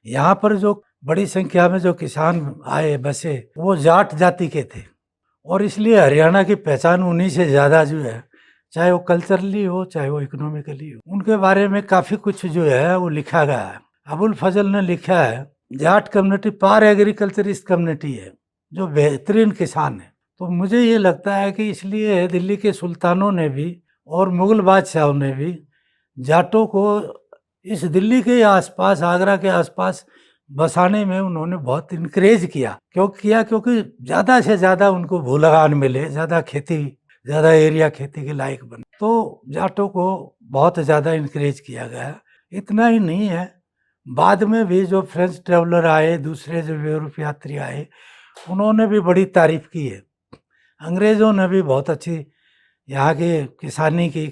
यहाँ पर जो बड़ी संख्या में जो किसान आए बसे वो जाट जाति के थे और इसलिए हरियाणा की पहचान उन्हीं से ज़्यादा जो है, चाहे वो कल्चरली हो चाहे वो इकोनॉमिकली हो, उनके बारे में काफ़ी कुछ जो है वो लिखा गया है। अबुल फजल ने लिखा है, जाट कम्युनिटी पार एग्रीकल्चरिस्ट कम्युनिटी है जो बेहतरीन किसान है। तो मुझे ये लगता है कि इसलिए दिल्ली के सुल्तानों ने भी और मुगल बादशाहों ने भी जाटों को इस दिल्ली के आसपास, आगरा के आसपास बसाने में उन्होंने बहुत इनकरेज किया। क्यों किया? क्योंकि ज़्यादा से ज़्यादा उनको भू लगान मिले, ज़्यादा खेती, ज़्यादा एरिया खेती के लायक बने। तो जाटों को बहुत ज़्यादा इनकरेज किया गया। इतना ही नहीं है, बाद में भी जो फ्रेंच ट्रेवलर आए, दूसरे जो यूरोप यात्री आए, उन्होंने भी बड़ी तारीफ की है। अंग्रेज़ों ने भी बहुत अच्छी यहाँ के किसानी की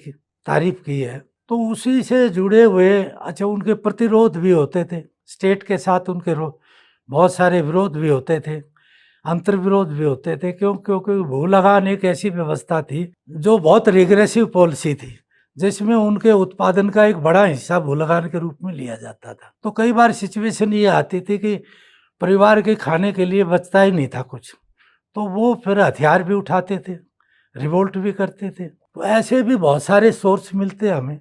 तारीफ की है। तो उसी से जुड़े हुए अच्छा उनके प्रतिरोध भी होते थे, स्टेट के साथ उनके बहुत सारे विरोध भी होते थे, अंतर्विरोध भी होते थे। क्योंकि भू लगान एक ऐसी व्यवस्था थी जो बहुत रिग्रेसिव पॉलिसी थी, जिसमें उनके उत्पादन का एक बड़ा हिस्सा भू लगान के रूप में लिया जाता था। तो कई बार सिचुएशन ये आती थी कि परिवार के खाने के लिए बचता ही नहीं था कुछ, तो वो फिर हथियार भी उठाते थे, रिवोल्ट भी करते थे। तो ऐसे भी बहुत सारे सोर्स मिलते हैं हमें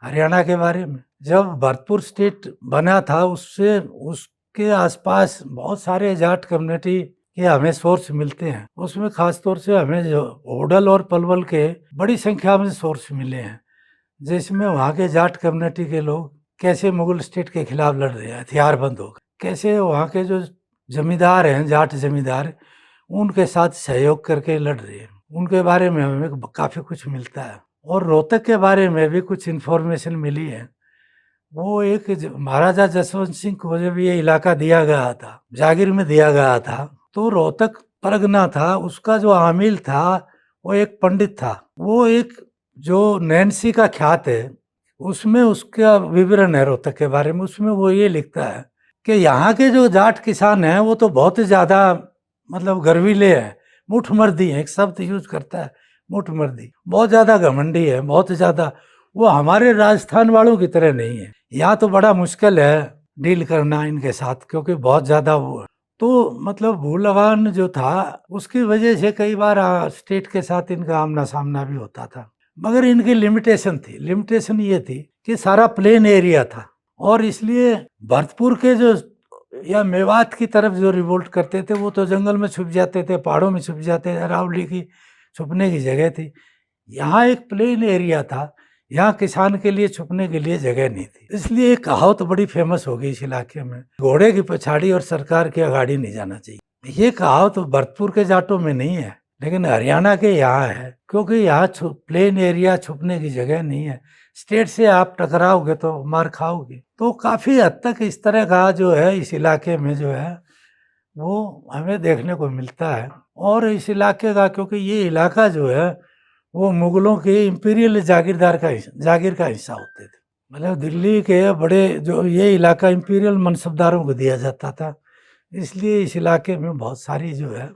हरियाणा के बारे में। जब भरतपुर स्टेट बना था उसके आसपास बहुत सारे जाट कम्युनिटी के हमें सोर्स मिलते हैं। उसमें खास तौर से हमें जो होडल और पलवल के बड़ी संख्या में सोर्स मिले हैं, जिसमें वहाँ के जाट कम्युनिटी के लोग कैसे मुगल स्टेट के खिलाफ लड़ रहे हैं हथियारबंद होकर, कैसे वहाँ के जो जमींदार हैं, जाट जमींदार, उनके साथ सहयोग करके लड़ रहे हैं। उनके बारे में हमें काफ़ी कुछ मिलता है। और रोहतक के बारे में भी कुछ इन्फॉर्मेशन मिली है। वो एक महाराजा जसवंत सिंह को जब ये इलाका दिया गया था, जागीर में दिया गया था, तो रोहतक परगना था, उसका जो आमिल था वो एक पंडित था। वो एक जो नैन्सी का ख्यात है, उसमें उसका विवरण है रोहतक के बारे में। उसमें वो ये लिखता है कि यहाँ के जो जाट किसान हैं वो तो बहुत ज़्यादा मतलब गर्वीले हैं, मुठमर्दी हैं, एक शब्द यूज करता है मुठमर्दी, बहुत ज़्यादा घमंडी है, बहुत ज़्यादा। वो हमारे राजस्थान वालों की तरह नहीं है। यहाँ तो बड़ा मुश्किल है डील करना इनके साथ, क्योंकि बहुत ज़्यादा वो। तो मतलब भू लगान जो था उसकी वजह से कई बार स्टेट के साथ इनका आमना सामना भी होता था, मगर इनकी लिमिटेशन थी। लिमिटेशन ये थी कि सारा प्लेन एरिया था और इसलिए भरतपुर के जो या मेवात की तरफ जो रिवोल्ट करते थे वो तो जंगल में छुप जाते थे, पहाड़ों में छुप जाते थे, अरावली की छुपने की जगह थी। यहाँ एक प्लेन एरिया था, यहाँ किसान के लिए छुपने के लिए जगह नहीं थी। इसलिए एक कहावत बड़ी फेमस हो गई इस इलाके में, घोड़े की पछाड़ी और सरकार की अगाड़ी नहीं जाना चाहिए। ये कहावत भरतपुर के जाटों में नहीं है, लेकिन हरियाणा के यहाँ है, क्योंकि यहाँ प्लेन एरिया, छुपने की जगह नहीं है। स्टेट से आप टकराओगे तो मार खाओगे। तो काफ़ी हद तक इस तरह का जो है इस इलाके में जो है वो हमें देखने को मिलता है। और इस इलाके का, क्योंकि ये इलाका जो है वो मुगलों के इंपीरियल जागीर का हिस्सा होते थे। मतलब दिल्ली के बड़े जो ये इलाका इंपीरियल मनसबदारों को दिया जाता था, इसलिए इस इलाके में बहुत सारी जो है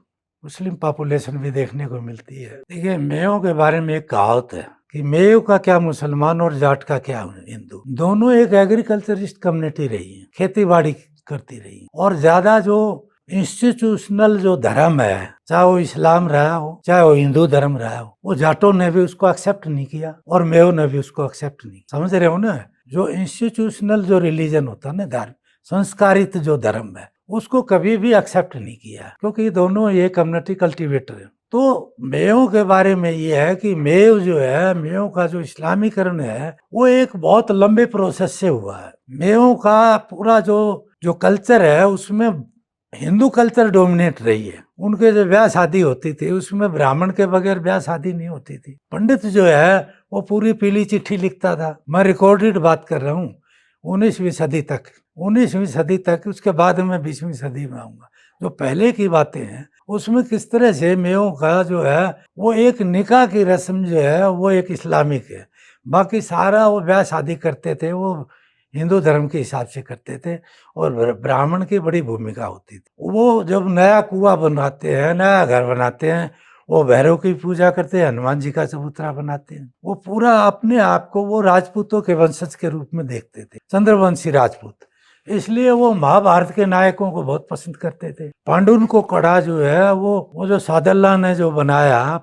मुस्लिम पॉपुलेशन भी देखने को मिलती है। देखिए, मेयों के बारे में एक कहावत है कि मेयो का क्या मुसलमान और जाट का क्या हिंदू। दोनों एक एग्रीकल्चरिस्ट कम्युनिटी रही है, खेती बाड़ी करती रही, और ज्यादा जो इंस्टीट्यूशनल जो धर्म है, चाहे वो इस्लाम रहा हो चाहे वो हिंदू धर्म रहा हो, वो जाटों ने भी उसको एक्सेप्ट नहीं किया और मेयो ने भी उसको एक्सेप्ट नहीं। समझ रहे हो ना? जो इंस्टीट्यूशनल जो रिलीजन होता है ना, धर्म, संस्कारित जो धर्म है, उसको कभी भी एक्सेप्ट नहीं किया, क्योंकि दोनों ये कम्युनिटी कल्टीवेटर है। तो मेयों के बारे में ये है कि मेयो जो है, मेयों का जो इस्लामीकरण है वो एक बहुत लंबे प्रोसेस से हुआ है। मेयों का पूरा जो कल्चर है उसमें हिंदू कल्चर डोमिनेट रही है। उनके जो ब्याह शादी होती थी उसमें ब्राह्मण के बगैर ब्याह शादी नहीं होती थी। पंडित जो है वो पूरी पीली चिट्ठी लिखता था। मैं रिकॉर्डेड बात कर रहा हूँ 19वीं सदी तक, 19वीं सदी तक। उसके बाद में 20वीं सदी में आऊँगा। जो पहले की बातें हैं उसमें किस तरह से मेयों का जो है वो एक निकाह की रस्म जो है वो एक इस्लामिक है, बाकी सारा वो ब्याह शादी करते थे वो हिंदू धर्म के हिसाब से करते थे, और ब्राह्मण की बड़ी भूमिका होती थी। वो जब नया कुआं बनाते हैं, नया घर बनाते हैं, वो भैरव की पूजा करते हैं, हनुमान जी का चबूतरा बनाते हैं। वो पूरा अपने आप को वो राजपूतों के वंशज के रूप में देखते थे, चंद्रवंशी राजपूत। इसलिए वो महाभारत के नायकों को बहुत पसंद करते थे। पांडुन को कड़ा जो है वो जो सादल्ला ने जो बनाया,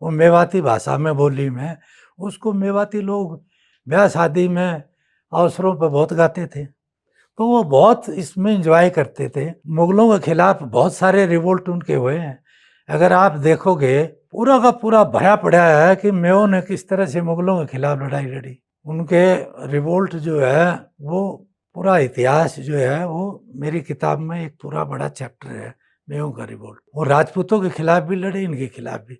वो मेवाती भाषा में, बोली में, उसको मेवाती लोग ब्याह शादी में अवसरों पर बहुत गाते थे। तो वो बहुत इसमें एंजॉय करते थे। मुगलों के खिलाफ बहुत सारे रिवोल्ट उनके हुए हैं। अगर आप देखोगे पूरा का पूरा भरा पड़ा है कि मेओ ने किस तरह से मुगलों के खिलाफ लड़ाई लड़ी। उनके रिवोल्ट जो है वो पूरा इतिहास जो है वो मेरी किताब में एक पूरा बड़ा चैप्टर है, मेओ का रिवोल्ट। वो राजपूतों के खिलाफ भी लड़े, इनके खिलाफ भी।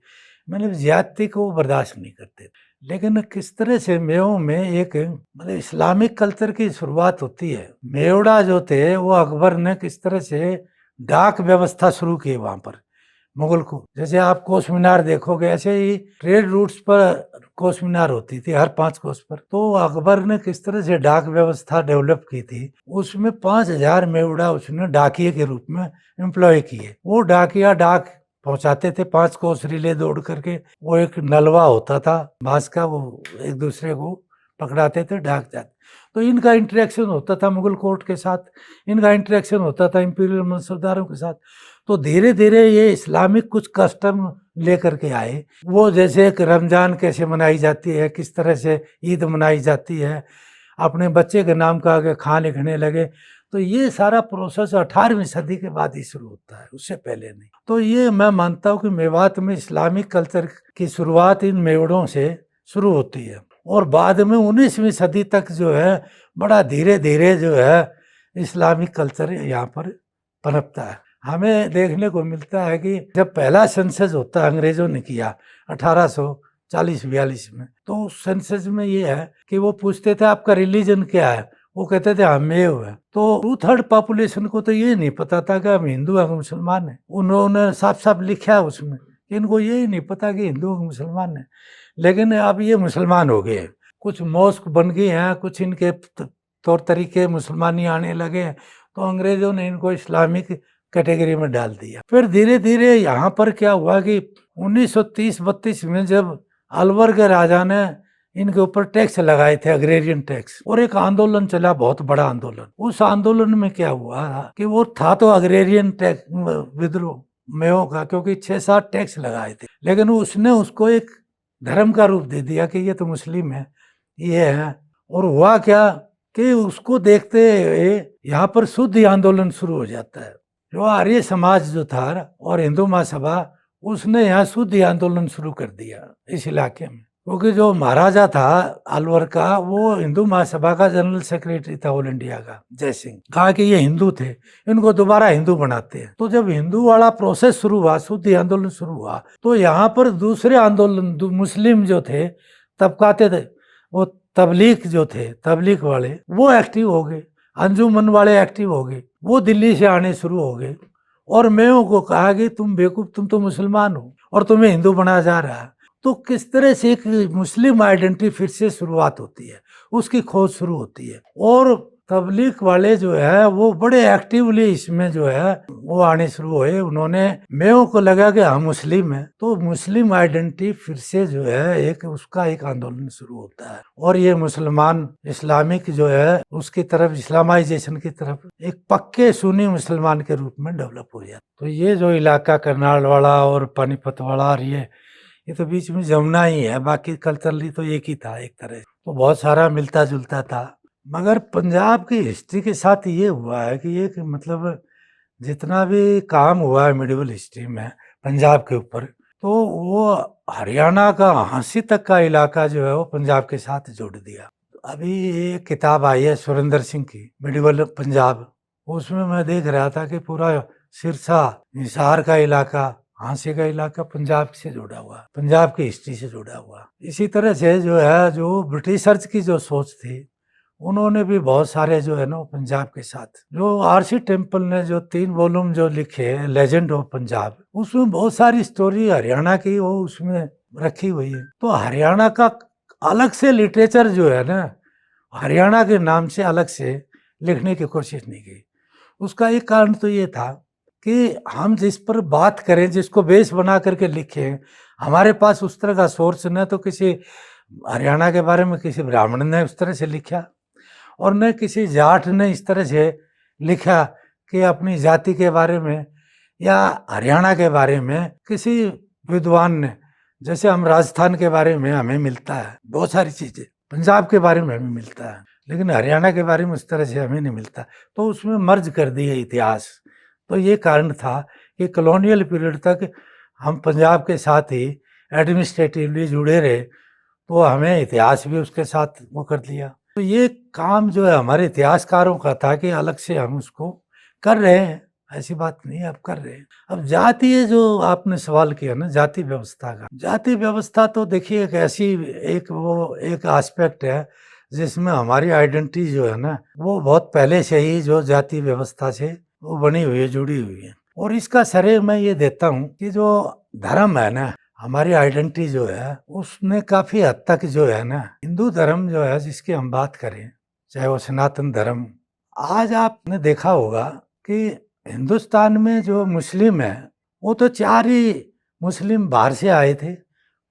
मतलब ज्यादती को वो बर्दाश्त नहीं करते। लेकिन किस तरह से मेओ में एक मतलब इस्लामिक कल्चर की शुरुआत होती है। मेवड़ा जो थे वो अकबर ने किस तरह से डाक व्यवस्था शुरू की वहां पर मुगल को। जैसे आप कोस मीनार देखोगे, ऐसे ही ट्रेड रूट्स पर कोस मीनार होती थी हर 5 कोस पर। तो अकबर ने किस तरह से डाक व्यवस्था डेवलप की थी, उसमें 5000 मेवड़ा उसने डाकिए के रूप में एम्प्लॉय किए। वो डाकिया डाक पहुंचाते थे 5 कोस रिले दौड़ करके। वो एक नलवा होता था बांस का, वो एक दूसरे को पकड़ाते थे, डाक जाते। तो इनका इंटरेक्शन होता था मुगल कोर्ट के साथ, इनका इंटरेक्शन होता था इंपीरियल मनसबदारों के साथ। तो धीरे धीरे ये इस्लामिक कुछ कस्टम लेकर के आए। वो जैसे एक रमजान कैसे मनाई जाती है, किस तरह से ईद मनाई जाती है, अपने बच्चे के नाम का आगे खां लिखने लगे। तो ये सारा प्रोसेस 18वीं सदी के बाद ही शुरू होता है, उससे पहले नहीं। तो ये मैं मानता हूँ कि मेवात में इस्लामिक कल्चर की शुरुआत इन मेवड़ों से शुरू होती है, और बाद में 19वीं सदी तक जो है बड़ा धीरे धीरे जो है इस्लामिक कल्चर यहाँ पर पनपता है। हमें देखने को मिलता है कि जब पहला सेंसस होता है अंग्रेजों ने किया 1840-42 में, तो उस सेंसस में ये है कि वो पूछते थे आपका रिलीजन क्या है, वो कहते थे हम मेव है। तो 2/3 पॉपुलेशन को तो ये नहीं पता था कि हम हिंदू हैं मुसलमान हैं। उन्होंने साफ साफ लिखा है उसमें, इनको यही नहीं पता कि हिंदू हैं मुसलमान हैं। लेकिन अब ये मुसलमान हो गए, कुछ मॉस्क बन गए हैं, कुछ इनके तौर तरीके मुसलमानी आने लगे, तो अंग्रेजों ने इनको इस्लामिक कैटेगरी में डाल दिया। फिर धीरे धीरे यहाँ पर क्या हुआ कि 1930-32 में जब अलवर के राजा ने इनके ऊपर टैक्स लगाए थे, अग्रेरियन टैक्स, और एक आंदोलन चला, बहुत बड़ा आंदोलन। उस आंदोलन में क्या हुआ कि वो था तो अग्रेरियन टैक्स विद्रोह मेओ का, क्योंकि 6-7 टैक्स लगाए थे, लेकिन उसने उसको एक धर्म का रूप दे दिया कि ये तो मुस्लिम है, ये है। और हुआ क्या कि उसको देखते हुए यहाँ पर शुद्ध आंदोलन शुरू हो जाता है। जो आर्य समाज जो था और हिंदू महासभा, उसने यहाँ शुद्ध आंदोलन शुरू कर दिया इस इलाके में, क्योंकि जो महाराजा था अलवर का, वो हिंदू महासभा का जनरल सेक्रेटरी था ऑल इंडिया का, जय सिंह। कहा कि ये हिंदू थे, इनको दोबारा हिंदू बनाते हैं। तो जब हिंदू वाला प्रोसेस शुरू हुआ, शुद्ध आंदोलन शुरू हुआ, तो यहाँ पर दूसरे आंदोलन मुस्लिम जो थे तबकाते थे, वो तबलीग जो थे, तबलीग वाले वो एक्टिव हो गए, अंजुमन वाले एक्टिव हो गए, वो दिल्ली से आने शुरू हो गए। और मेओ को कहा कि तुम बेवकूफ, तुम तो मुसलमान हो और तुम्हें हिंदू बनाया जा रहा है। तो किस तरह से एक मुस्लिम आइडेंटिटी फिर से शुरुआत होती है, उसकी खोज शुरू होती है। और तबलीग वाले जो है वो बड़े एक्टिवली इसमें जो है वो आने शुरू हुए। उन्होंने, मेओ को लगा कि हम मुस्लिम हैं, तो मुस्लिम आइडेंटिटी फिर से जो है एक उसका एक आंदोलन शुरू होता है, और ये मुसलमान इस्लामिक जो है उसकी तरफ, इस्लामाइजेशन की तरफ एक पक्के सुन्नी मुसलमान के रूप में डेवलप हो जाता। तो ये जो इलाका करनाल वाला और पानीपत वाला और ये तो बीच में जमुना ही है, बाकी कल्चरली तो एक ही था एक तरह, तो बहुत सारा मिलता जुलता था। मगर पंजाब की हिस्ट्री के साथ ये हुआ है कि एक मतलब जितना भी काम हुआ है मिडिवल हिस्ट्री में पंजाब के ऊपर, तो वो हरियाणा का हाँसी तक का इलाका जो है वो पंजाब के साथ जोड़ दिया। अभी एक किताब आई है सुरेंद्र सिंह की, मिडिवल पंजाब, उसमें मैं देख रहा था कि पूरा सिरसा, हिसार का इलाका, हाँसी का इलाका पंजाब से जुड़ा हुआ, पंजाब की हिस्ट्री से जुड़ा हुआ। इसी तरह से जो है, जो ब्रिटिशर्स की जो सोच थी, उन्होंने भी बहुत सारे जो है ना पंजाब के साथ, जो आरसी टेम्पल ने जो 3 वॉल्यूम जो लिखे लेजेंड ऑफ पंजाब, उसमें बहुत सारी स्टोरी हरियाणा की वो उसमें रखी हुई है। तो हरियाणा का अलग से लिटरेचर जो है ना, हरियाणा के नाम से अलग से लिखने की कोशिश नहीं की। उसका एक कारण तो ये था कि हम जिस पर बात करें, जिसको बेस बना करके लिखें, हमारे पास उस तरह का सोर्स न तो किसी हरियाणा के बारे में किसी ब्राह्मण ने उस तरह से लिखा, और न किसी जाट ने इस तरह से लिखा कि अपनी जाति के बारे में या हरियाणा के बारे में किसी विद्वान ने, जैसे हम राजस्थान के बारे में हमें मिलता है बहुत सारी चीज़ें, पंजाब के बारे में हमें मिलता है, लेकिन हरियाणा के बारे में उस तरह से हमें नहीं मिलता, तो उसमें मर्ज कर दिए इतिहास। तो ये कारण था कि कॉलोनियल पीरियड तक हम पंजाब के साथ ही एडमिनिस्ट्रेटिवली जुड़े रहे, तो हमें इतिहास भी उसके साथ वो कर दिया। तो ये काम जो है हमारे इतिहासकारों का था कि अलग से हम उसको कर रहे हैं, ऐसी बात नहीं है, अब कर रहे हैं। अब जातीय जो आपने सवाल किया ना, जाति व्यवस्था का, जाति व्यवस्था तो देखिए एक ऐसी एक एस्पेक्ट है जिसमें हमारी आइडेंटिटी जो है ना, वो बहुत पहले से ही जो जाति व्यवस्था से वो बनी हुई है, जुड़ी हुई है। और इसका श्रेय मैं ये देता हूँ कि जो धर्म है ना, हमारी आइडेंटिटी जो है उसने काफी हद तक जो है ना, हिंदू धर्म जो है जिसकी हम बात करें, चाहे वो सनातन धर्म, आज आपने देखा होगा कि हिंदुस्तान में जो मुस्लिम है वो तो 4 ही मुस्लिम बाहर से आए थे,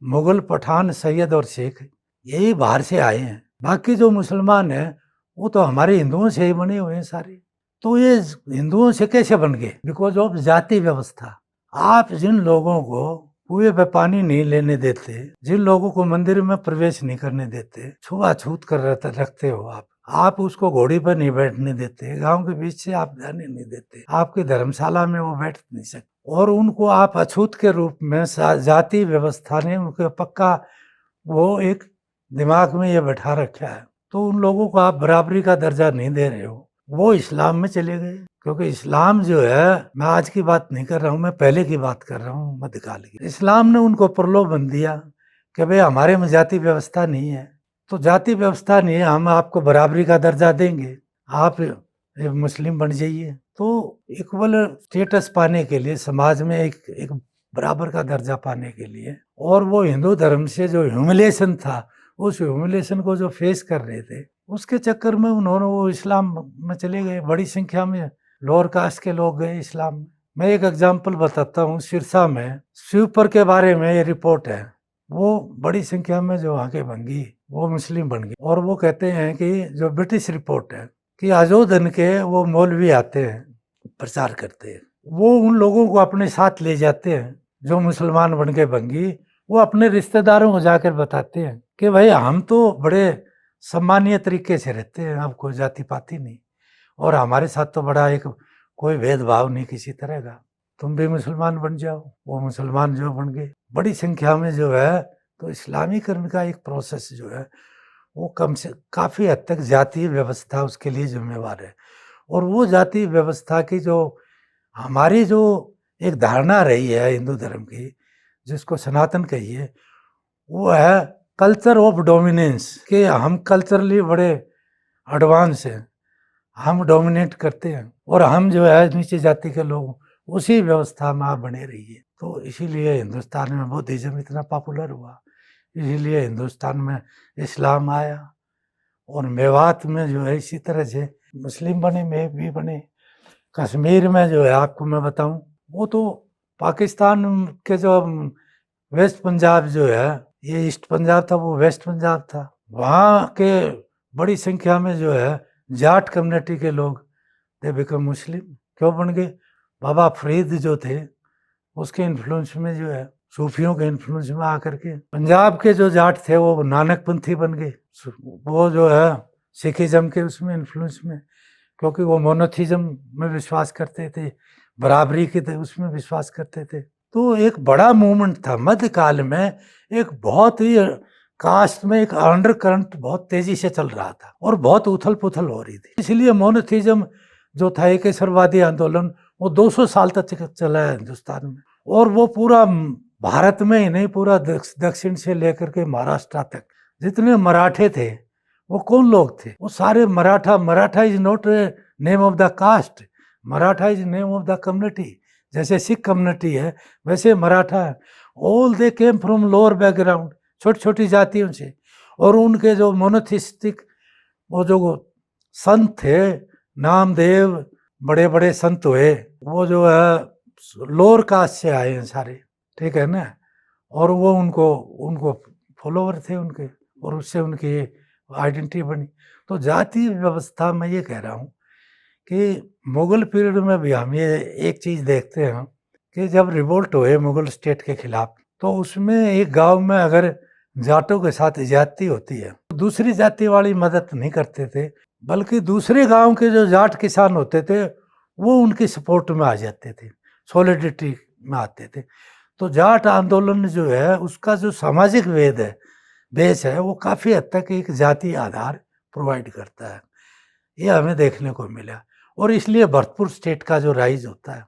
मुगल, पठान, सैयद और शेख, यही बाहर से आए हैं। बाकी जो मुसलमान हैं वो तो हमारे हिंदुओं से ही बने हुए हैं सारे। तो ये हिंदुओं से कैसे बन गए? बिकॉज ऑफ जाति व्यवस्था। आप जिन लोगों को कुएं पे पानी नहीं लेने देते, जिन लोगों को मंदिर में प्रवेश नहीं करने देते, छुआछूत कर रखते हो आप उसको घोड़ी पर नहीं बैठने देते, गांव के बीच से आप जाने नहीं देते, आपकी धर्मशाला में वो बैठ नहीं सकते, और उनको आप अछूत के रूप में जाति व्यवस्था ने उनको पक्का वो एक दिमाग में ये बैठा रखा है। तो उन लोगों को आप बराबरी का दर्जा नहीं दे रहे हो, वो इस्लाम में चले गए। क्योंकि इस्लाम जो है, मैं आज की बात नहीं कर रहा हूँ, मैं पहले की बात कर रहा हूँ, मध्यकाल की। इस्लाम ने उनको प्रलोभन दिया कि भाई हमारे में जाति व्यवस्था नहीं है, तो जाति व्यवस्था नहीं है, हम आपको बराबरी का दर्जा देंगे, आप मुस्लिम बन जाइए। तो इक्वल स्टेटस पाने के लिए, समाज में एक बराबर का दर्जा पाने के लिए, और वो हिंदू धर्म से जो ह्यूमिलेशन था, उस ह्यूमिलेशन को जो फेस कर रहे थे, उसके चक्कर में उन्होंने वो इस्लाम में चले गए। बड़ी संख्या में लोअर कास्ट के लोग गए इस्लाम में। मैं एक एग्जाम्पल बताता हूँ, सिरसा में स्वीपर के बारे में ये रिपोर्ट है, वो बड़ी संख्या में जो वहाँ के भंगी वो मुस्लिम बन गए। और वो कहते हैं कि जो ब्रिटिश रिपोर्ट है कि आजोदन के वो मौलवी आते हैं, प्रचार करते हैं, वो उन लोगों को अपने साथ ले जाते हैं जो मुसलमान बन के भंगी, वो अपने रिश्तेदारों को जाकर बताते हैं कि भाई हम तो बड़े सम्मानीय तरीके से रहते हैं, अब कोई जाति पाति नहीं, और हमारे साथ तो बड़ा एक कोई भेदभाव नहीं किसी तरह का, तुम भी मुसलमान बन जाओ। वो मुसलमान जो बन गए बड़ी संख्या में जो है। तो इस्लामीकरण का एक प्रोसेस जो है वो काफ़ी हद तक जातीय व्यवस्था उसके लिए जिम्मेवार है। और वो जातीय व्यवस्था की जो हमारी जो एक धारणा रही है हिंदू धर्म की, जिसको सनातन कहिए, वो है कल्चर ऑफ डोमिनेंस, कि हम कल्चरली बड़े एडवांस हैं, हम डोमिनेट करते हैं, और हम जो है नीचे जाति के लोग उसी व्यवस्था में आप बने रहिए। तो इसीलिए हिंदुस्तान में बुद्धिज्म इतना पॉपुलर हुआ, इसीलिए हिंदुस्तान में इस्लाम आया, और मेवात में जो है इसी तरह से मुस्लिम बने, में भी बने। कश्मीर में जो है आपको मैं बताऊं, वो तो पाकिस्तान के जो वेस्ट पंजाब जो है, ये ईस्ट पंजाब था, वो वेस्ट पंजाब था, वहाँ के बड़ी संख्या में जो है जाट कम्युनिटी के लोग दे बिकम मुस्लिम। क्यों बन गए? बाबा फरीद जो थे उसके इन्फ्लुएंस में जो है, सूफियों के इन्फ्लुएंस में आकर के पंजाब के जो जाट थे वो नानक पंथी बन गए, वो जो है सिखिज्म के उसमें इन्फ्लुएंस में, क्योंकि वो मोनोथिज्म में विश्वास करते थे, बराबरी के उसमें विश्वास करते थे। तो एक बड़ा मूवमेंट था मध्यकाल में, एक बहुत ही कास्ट में एक अंडर करंट बहुत तेजी से चल रहा था और बहुत उथल पुथल हो रही थी। इसलिए मोनोथिज्म जो था, एकेश्वरवादी आंदोलन, वो 200 साल तक चला है हिंदुस्तान में, और वो पूरा भारत में ही नहीं, पूरा दक्षिण से लेकर के महाराष्ट्र तक जितने मराठे थे, वो कौन लोग थे? वो सारे Maratha. Maratha is not name of the caste, Maratha is name of the community. जैसे सिख कम्युनिटी है वैसे मराठा है। All they came from lower background, छोटी छोटी जातियों से, और उनके जो मोनोथिस्टिक वो जो संत थे, नामदेव, बड़े बड़े संत हुए, वो जो है लोअर कास्ट से आए हैं सारे, ठीक है ना, और वो उनको फॉलोवर थे उनके, और उससे उनकी आइडेंटिटी बनी। तो जाति व्यवस्था मैं ये कह रहा हूँ कि मुगल पीरियड में भी हम ये एक चीज़ देखते हैं कि जब रिवोल्ट हुए मुगल स्टेट के खिलाफ, तो उसमें एक गांव में अगर जाटों के साथ ज्यादती होती है तो दूसरी जाति वाली मदद नहीं करते थे, बल्कि दूसरे गांव के जो जाट किसान होते थे वो उनकी सपोर्ट में आ जाते थे, सॉलिडिटी में आते थे। तो जाट आंदोलन जो है उसका जो सामाजिक वेद है, बेस है, वो काफ़ी हद तक एक जाति आधार प्रोवाइड करता है। ये हमें देखने को मिला और इसलिए भरतपुर स्टेट का जो राइज होता है